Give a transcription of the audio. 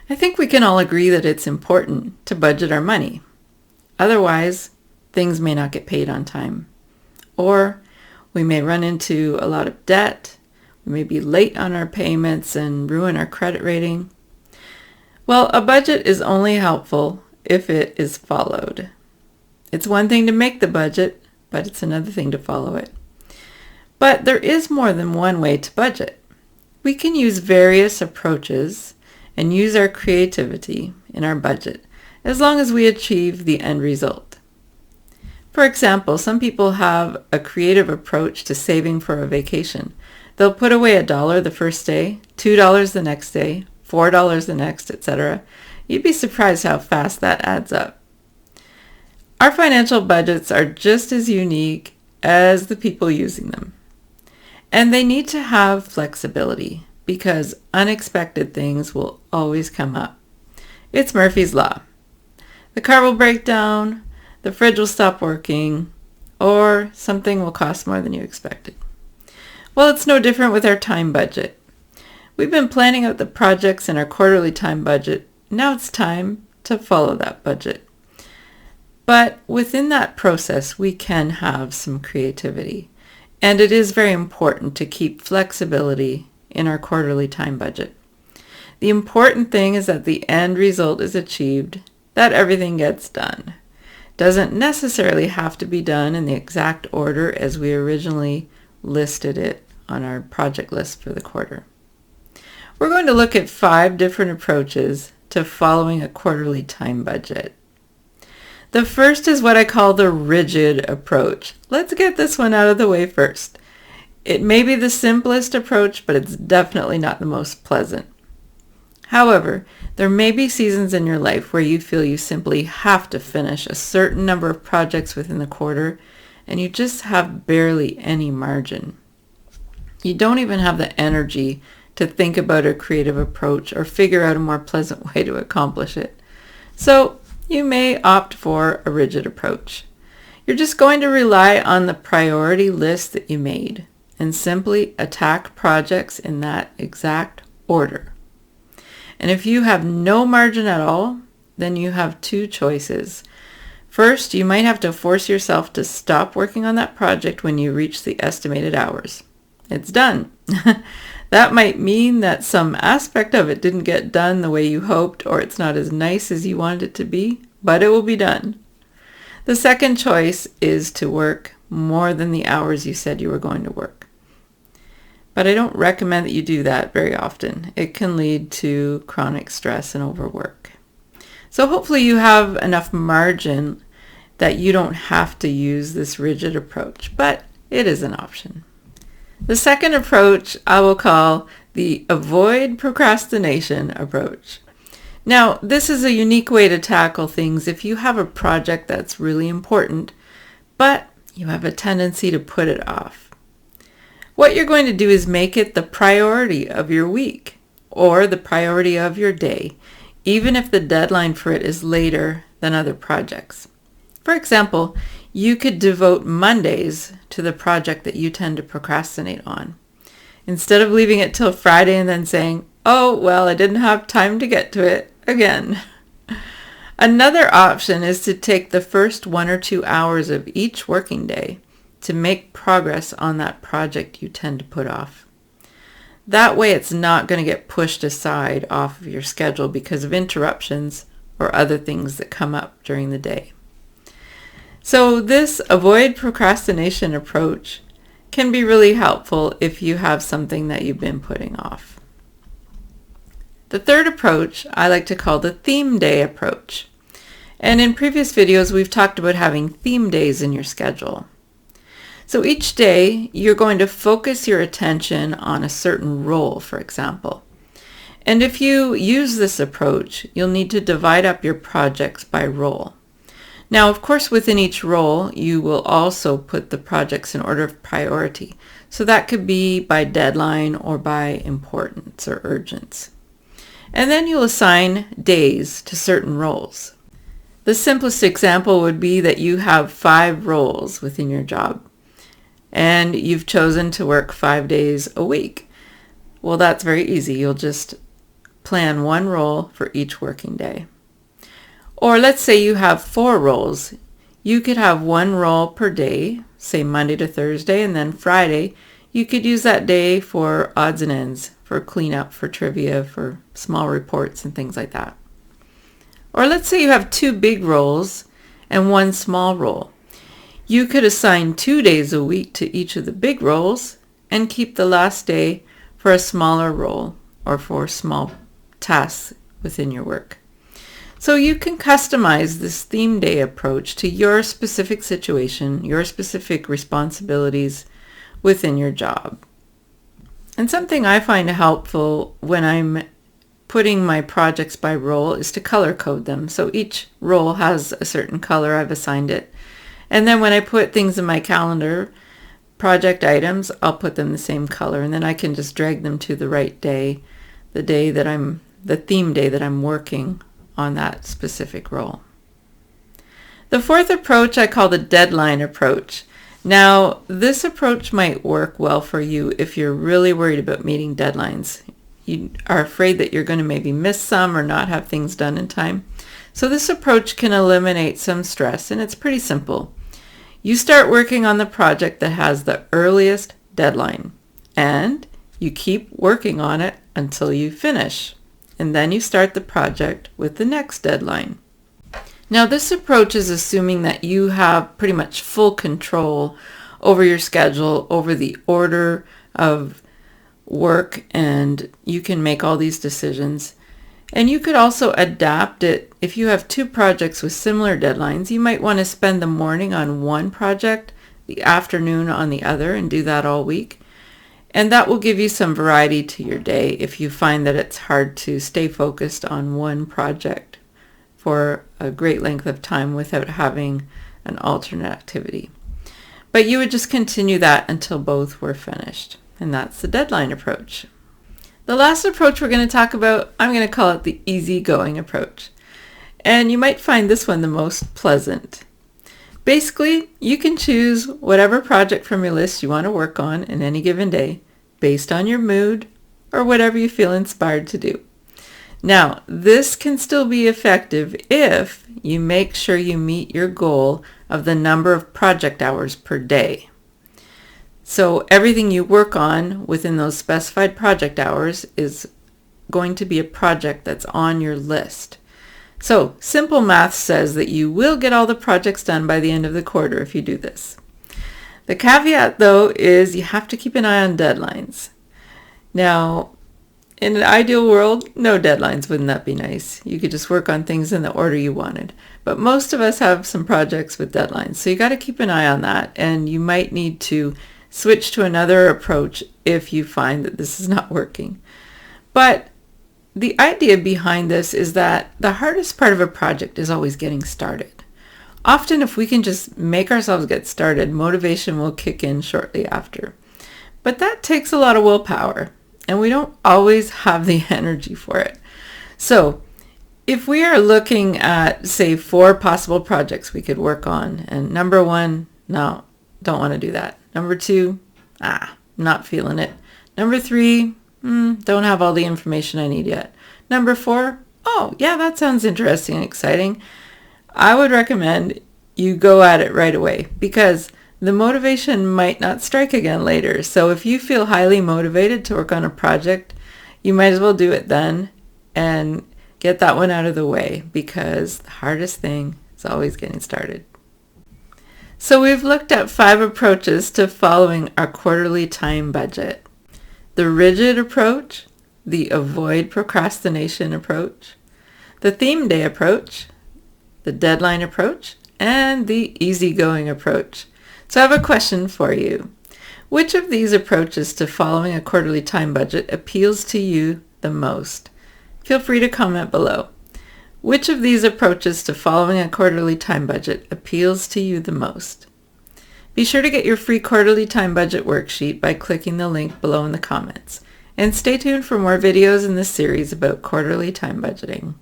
I think we can all agree that it's important to budget our money. Otherwise, things may not get paid on time. Or we may run into a lot of debt, we may be late on our payments and ruin our credit rating. Well, a budget is only helpful if it is followed. It's one thing to make the budget, but it's another thing to follow it. But there is more than one way to budget. We can use various approaches and use our creativity in our budget as long as we achieve the end result. For example, some people have a creative approach to saving for a vacation. They'll put away $1 the first day, $2 the next day, $4 the next, etc. You'd be surprised how fast that adds up. Our financial budgets are just as unique as the people using them. And they need to have flexibility because unexpected things will always come up. It's Murphy's Law. The car will break down, the fridge will stop working, or something will cost more than you expected. Well, it's no different with our time budget. We've been planning out the projects in our quarterly time budget. Now it's time to follow that budget. But within that process, we can have some creativity. And it is very important to keep flexibility in our quarterly time budget. The important thing is that the end result is achieved, that everything gets done. Doesn't necessarily have to be done in the exact order as we originally listed it on our project list for the quarter. We're going to look at 5 different approaches to following a quarterly time budget. The first is what I call the rigid approach. Let's get this one out of the way first. It may be the simplest approach, but it's definitely not the most pleasant. However, there may be seasons in your life where you feel you simply have to finish a certain number of projects within the quarter, and you just have barely any margin. You don't even have the energy to think about a creative approach or figure out a more pleasant way to accomplish it. So you may opt for a rigid approach. You're just going to rely on the priority list that you made and simply attack projects in that exact order. And if you have no margin at all, then you have 2 choices. First, you might have to force yourself to stop working on that project when you reach the estimated hours. It's done. That might mean that some aspect of it didn't get done the way you hoped, or it's not as nice as you wanted it to be, but it will be done. The second choice is to work more than the hours you said you were going to work. But I don't recommend that you do that very often. It can lead to chronic stress and overwork. So hopefully you have enough margin that you don't have to use this rigid approach, but it is an option. The second approach I will call the avoid procrastination approach. Now, this is a unique way to tackle things if you have a project that's really important, but you have a tendency to put it off. What you're going to do is make it the priority of your week or the priority of your day, even if the deadline for it is later than other projects. For example, you could devote Mondays to the project that you tend to procrastinate on. Instead of leaving it till Friday and then saying, oh, well, I didn't have time to get to it again. Another option is to take the first 1 or 2 hours of each working day to make progress on that project you tend to put off. That way it's not going to get pushed aside off of your schedule because of interruptions or other things that come up during the day. So this avoid procrastination approach can be really helpful if you have something that you've been putting off. The third approach I like to call the theme day approach. And in previous videos, we've talked about having theme days in your schedule. So each day, you're going to focus your attention on a certain role, for example. And if you use this approach, you'll need to divide up your projects by role. Now, of course, within each role, you will also put the projects in order of priority. So that could be by deadline or by importance or urgence. And then you'll assign days to certain roles. The simplest example would be that you have 5 roles within your job, and you've chosen to work 5 days a week. Well, that's very easy. You'll just plan one role for each working day. Or let's say you have 4 roles. You could have 1 role per day, say Monday to Thursday, and then Friday, you could use that day for odds and ends, for cleanup, for trivia, for small reports and things like that. Or let's say you have 2 big roles and 1 small role. You could assign 2 days a week to each of the big roles and keep the last day for a smaller role or for small tasks within your work. So you can customize this theme day approach to your specific situation, your specific responsibilities within your job. And something I find helpful when I'm putting my projects by role is to color code them. So each role has a certain color, I've assigned it. And then when I put things in my calendar, project items, I'll put them the same color, and then I can just drag them to the right day, the theme day that I'm working on that specific role. The 4th approach I call the deadline approach. Now, this approach might work well for you if you're really worried about meeting deadlines. You are afraid that you're going to maybe miss some or not have things done in time. So this approach can eliminate some stress, and it's pretty simple. You start working on the project that has the earliest deadline, and you keep working on it until you finish. And then you start the project with the next deadline. Now, this approach is assuming that you have pretty much full control over your schedule, over the order of work, and you can make all these decisions. And you could also adapt it. If you have 2 projects with similar deadlines, you might want to spend the morning on one project, the afternoon on the other, and do that all week. And that will give you some variety to your day if you find that it's hard to stay focused on one project for a great length of time without having an alternate activity. But you would just continue that until both were finished. And that's the deadline approach. The last approach we're going to talk about, I'm going to call it the easygoing approach. And you might find this one the most pleasant. Basically, you can choose whatever project from your list you want to work on in any given day based on your mood or whatever you feel inspired to do. Now, this can still be effective if you make sure you meet your goal of the number of project hours per day. So everything you work on within those specified project hours is going to be a project that's on your list. So simple math says that you will get all the projects done by the end of the quarter if you do this. The caveat, though, is you have to keep an eye on deadlines. Now, in an ideal world, no deadlines. Wouldn't that be nice? You could just work on things in the order you wanted. But most of us have some projects with deadlines, so you got to keep an eye on that, and you might need to switch to another approach if you find that this is not working. But the idea behind this is that the hardest part of a project is always getting started. Often if we can just make ourselves get started, motivation will kick in shortly after. But that takes a lot of willpower, and we don't always have the energy for it. So if we are looking at, say, 4 possible projects we could work on, and number 1, no, don't want to do that. Number 2, not feeling it. Number 3, don't have all the information I need yet. Number 4, oh, yeah, that sounds interesting and exciting. I would recommend you go at it right away because the motivation might not strike again later. So if you feel highly motivated to work on a project, you might as well do it then and get that one out of the way because the hardest thing is always getting started. So we've looked at 5 approaches to following our quarterly time budget. The rigid approach, the avoid procrastination approach, the theme day approach, the deadline approach, and the easygoing approach. So I have a question for you. Which of these approaches to following a quarterly time budget appeals to you the most? Feel free to comment below. Which of these approaches to following a quarterly time budget appeals to you the most? Be sure to get your free quarterly time budget worksheet by clicking the link below in the comments. And stay tuned for more videos in this series about quarterly time budgeting.